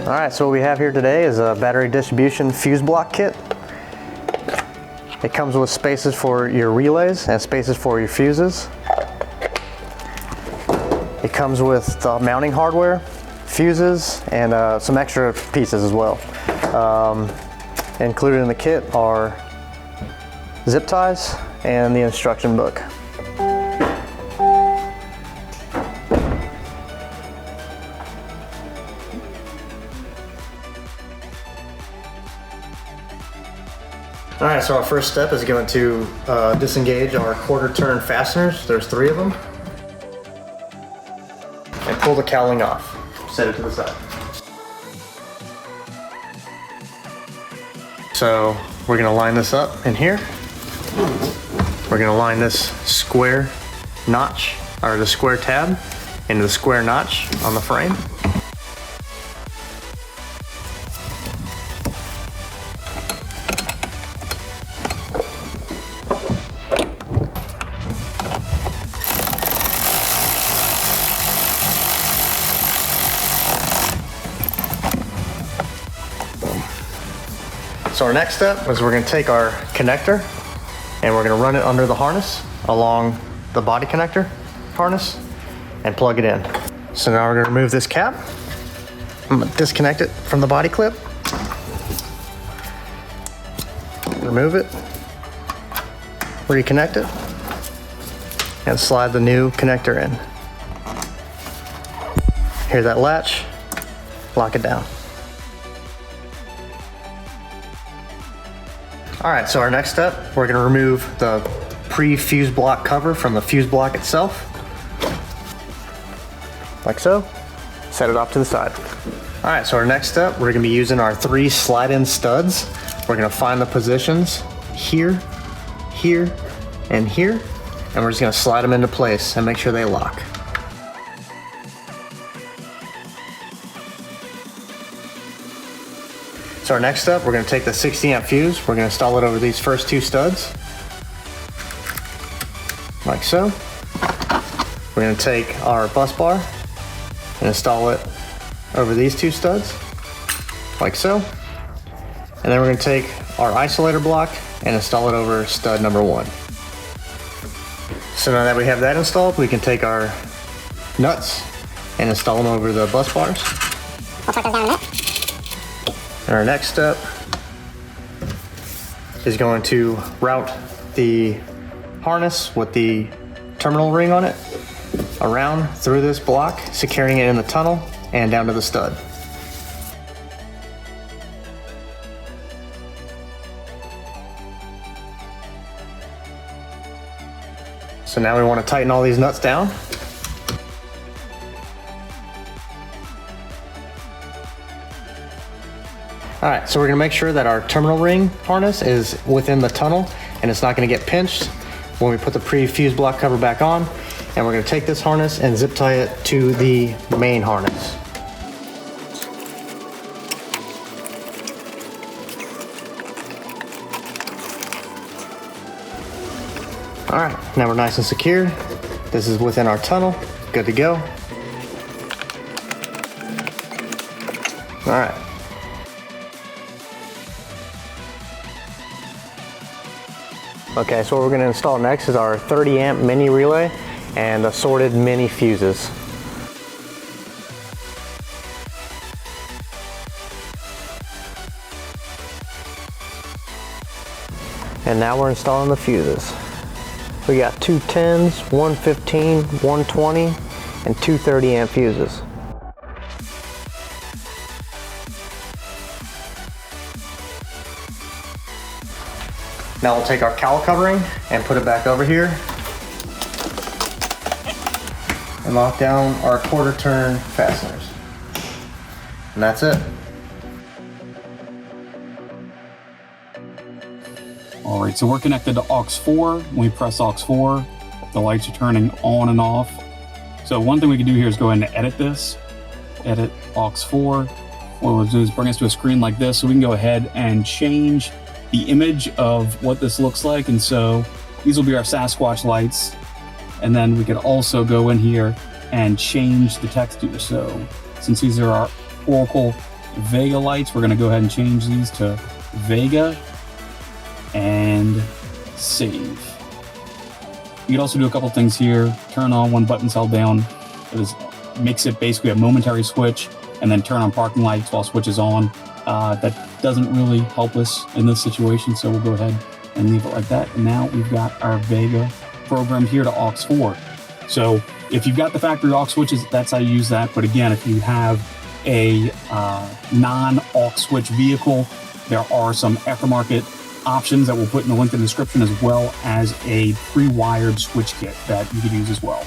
All right, so what we have here today is a battery distribution fuse block kit. It comes with spaces for your relays and spaces for your fuses. It comes with the mounting hardware, fuses, and some extra pieces as well. Included in the kit are zip ties and the instruction book. All right, so our first step is going to disengage our quarter turn fasteners. There's 3 of them. And pull the cowling off. Set it to the side. So we're gonna line this up in here. We're gonna line this square notch, or the square tab, into the square notch on the frame. So our next step is we're going to take our connector and we're going to run it under the harness along the body connector harness and plug it in. So now we're going to remove this cap. I'm going to disconnect it from the body clip. Remove it. Reconnect it. And slide the new connector in. Hear that latch? Lock it down. All right, so our next step, we're gonna remove the pre-fuse block cover from the fuse block itself. Like so. Set it off to the side. All right, so our next step, we're gonna be using our 3 slide-in studs. We're gonna find the positions here, here, and here, and we're just gonna slide them into place and make sure they lock. So our next step, we're going to take the 60 amp fuse, we're going to install it over these first 2 studs, like so. We're going to take our bus bar and install it over these 2 studs, like so. And then we're going to take our isolator block and install it over stud number 1. So now that we have that installed, we can take our nuts and install them over the bus bars. We'll tuck those down a bit. And our next step is going to route the harness with the terminal ring on it around through this block, securing it in the tunnel and down to the stud. So now we want to tighten all these nuts down. All right, so we're gonna make sure that our terminal ring harness is within the tunnel and it's not gonna get pinched when we put the pre-fuse block cover back on. And we're gonna take this harness and zip tie it to the main harness. All right, now we're nice and secure. This is within our tunnel, good to go. All right. Okay, so what we're going to install next is our 30 amp mini relay and assorted mini fuses. And now we're installing the fuses. We got 2 10s, 1 15, 1 20, and 2 30 amp fuses. Now we'll take our cowl covering and put it back over here and lock down our quarter turn fasteners. And that's it. All right, so we're connected to AUX 4. When we press AUX 4, the lights are turning on and off. So one thing we can do here is go ahead and edit this. Edit AUX 4. What we'll do is bring us to a screen like this, so we can go ahead and change the image of what this looks like. And so these will be our Sasquatch lights. And then we could also go in here and change the texture. So since these are our Oracle Vega lights, we're going to go ahead and change these to Vega and save. You can also do a couple things here. Turn on one button's held down. It makes it basically a momentary switch, and then turn on parking lights while switch is on. That doesn't really help us in this situation, so we'll go ahead and leave it like that. And now we've got our Vega programmed here to aux4. So if you've got the factory aux switches, that's how you use that. But again, if you have a non-aux switch vehicle, there are some aftermarket options that we'll put in the link in the description, as well as a pre-wired switch kit that you could use as well.